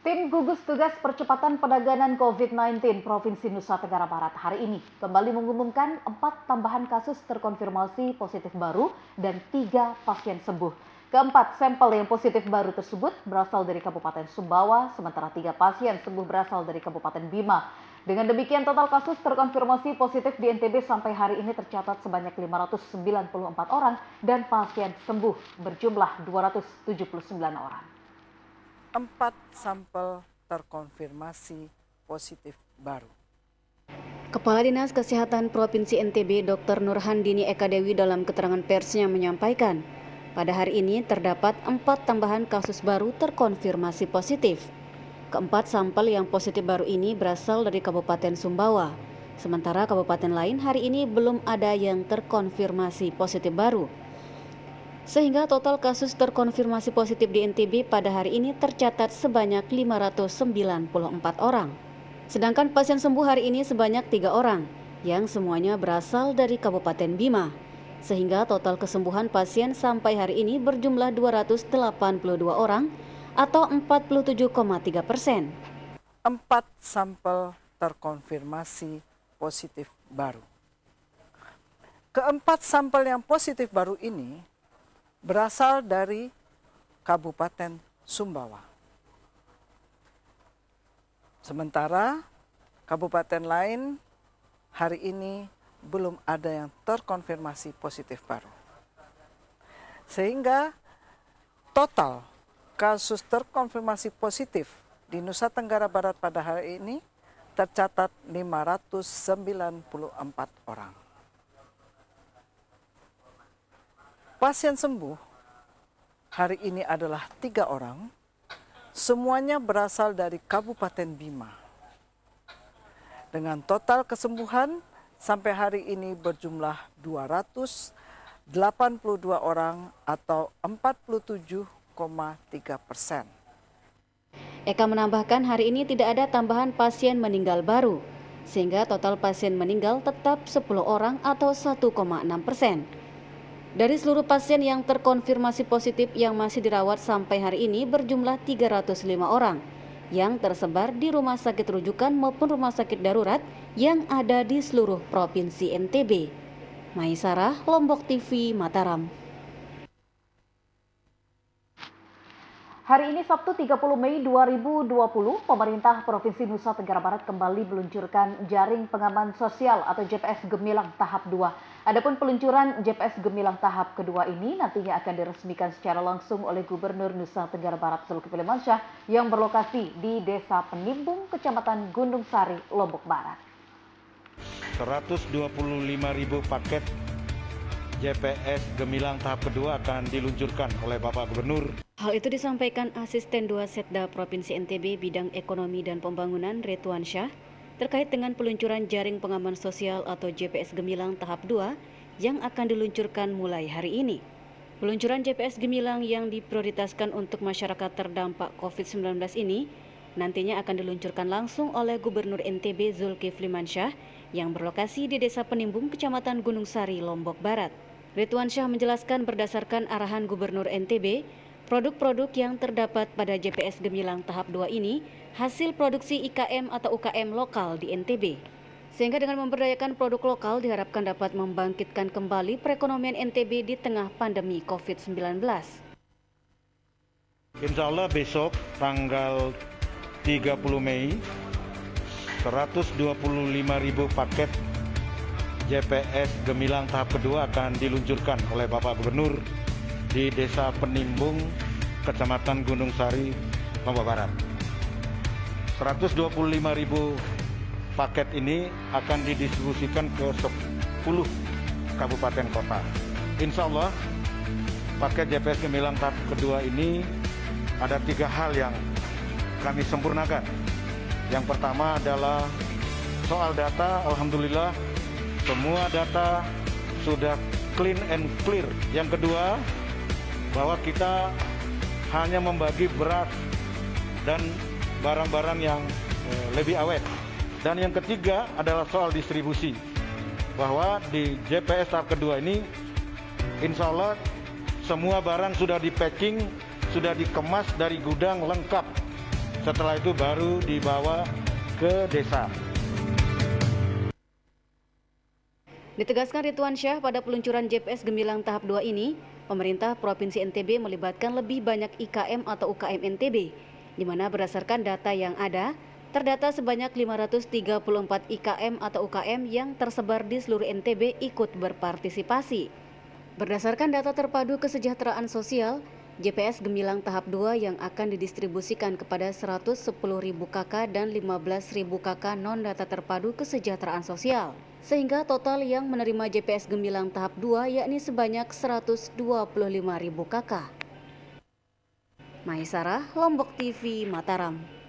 Tim gugus tugas percepatan penanganan COVID-19 Provinsi Nusa Tenggara Barat hari ini kembali mengumumkan 4 tambahan kasus terkonfirmasi positif baru dan 3 pasien sembuh. Keempat sampel yang positif baru tersebut berasal dari Kabupaten Sumbawa, sementara 3 pasien sembuh berasal dari Kabupaten Bima. Dengan demikian total kasus terkonfirmasi positif di NTB sampai hari ini tercatat sebanyak 594 orang dan pasien sembuh berjumlah 279 orang. 4 sampel terkonfirmasi positif baru. Kepala Dinas Kesehatan Provinsi NTB Dr. Nurhandini Eka Dewi dalam keterangan persnya menyampaikan, pada hari ini terdapat 4 tambahan kasus baru terkonfirmasi positif. Keempat sampel yang positif baru ini berasal dari Kabupaten Sumbawa, sementara kabupaten lain hari ini belum ada yang terkonfirmasi positif baru. Sehingga total kasus terkonfirmasi positif di NTB pada hari ini tercatat sebanyak 594 orang. Sedangkan pasien sembuh hari ini sebanyak 3 orang, yang semuanya berasal dari Kabupaten Bima. Sehingga total kesembuhan pasien sampai hari ini berjumlah 282 orang atau 47,3%. 4 sampel terkonfirmasi positif baru. Keempat sampel yang positif baru ini berasal dari Kabupaten Sumbawa. Sementara kabupaten lain hari ini belum ada yang terkonfirmasi positif baru. Sehingga total kasus terkonfirmasi positif di Nusa Tenggara Barat pada hari ini tercatat 594 orang. Pasien sembuh hari ini adalah 3 orang, semuanya berasal dari Kabupaten Bima. Dengan total kesembuhan sampai hari ini berjumlah 282 orang atau 47,3%. Eka menambahkan hari ini tidak ada tambahan pasien meninggal baru, sehingga total pasien meninggal tetap 10 orang atau 1,6%. Dari seluruh pasien yang terkonfirmasi positif yang masih dirawat sampai hari ini berjumlah 305 orang yang tersebar di rumah sakit rujukan maupun rumah sakit darurat yang ada di seluruh Provinsi NTB. Maisarah, Lombok TV, Mataram. Hari ini Sabtu 30 Mei 2020, pemerintah Provinsi Nusa Tenggara Barat kembali meluncurkan jaring pengaman sosial atau JPS Gemilang tahap 2. Adapun peluncuran JPS Gemilang tahap kedua ini nantinya akan diresmikan secara langsung oleh Gubernur Nusa Tenggara Barat Zulkifli Mansyah yang berlokasi di Desa Penimbung, Kecamatan Gunung Sari, Lombok Barat. 125.000 paket JPS Gemilang tahap kedua akan diluncurkan oleh Bapak Gubernur. Hal itu disampaikan Asisten 2 Setda Provinsi NTB Bidang Ekonomi dan Pembangunan Retuan Syah terkait dengan peluncuran jaring pengaman sosial atau JPS Gemilang tahap 2 yang akan diluncurkan mulai hari ini. Peluncuran JPS Gemilang yang diprioritaskan untuk masyarakat terdampak COVID-19 ini nantinya akan diluncurkan langsung oleh Gubernur NTB Zulkifli Mansyah yang berlokasi di Desa Penimbung, Kecamatan Gunung Sari, Lombok Barat. Retuan Syah menjelaskan berdasarkan arahan Gubernur NTB, produk-produk yang terdapat pada JPS Gemilang tahap 2 ini hasil produksi IKM atau UKM lokal di NTB. Sehingga dengan memberdayakan produk lokal diharapkan dapat membangkitkan kembali perekonomian NTB di tengah pandemi COVID-19. Insya Allah besok tanggal 30 Mei 125.000 paket JPS Gemilang tahap kedua akan diluncurkan oleh Bapak Gubernur di Desa Penimbung, Kecamatan Gunung Sari, Lombok Barat. 125.000 paket ini akan didistribusikan ke 10 kabupaten kota. Insya Allah paket JPS Gemilang tahap kedua ini ada 3 hal yang kami sempurnakan. Yang pertama adalah soal data, alhamdulillah semua data sudah clean and clear. Yang kedua, bahwa kita hanya membagi beras dan barang-barang yang lebih awet. Dan yang ketiga adalah soal distribusi. Bahwa di JPS tahap kedua ini, insya Allah semua barang sudah di-packing, sudah dikemas dari gudang lengkap. Setelah itu baru dibawa ke desa. Ditegaskan Ridwan Syah, pada peluncuran JPS Gemilang tahap 2 ini, pemerintah Provinsi NTB melibatkan lebih banyak IKM atau UKM NTB, di mana berdasarkan data yang ada, terdata sebanyak 534 IKM atau UKM yang tersebar di seluruh NTB ikut berpartisipasi. Berdasarkan data terpadu kesejahteraan sosial, JPS Gemilang tahap 2 yang akan didistribusikan kepada 110.000 KK dan 15.000 KK non-data terpadu kesejahteraan sosial. Sehingga total yang menerima JPS Gemilang tahap 2 yakni sebanyak 125.000 KK. Maisarah, Lombok TV, Mataram.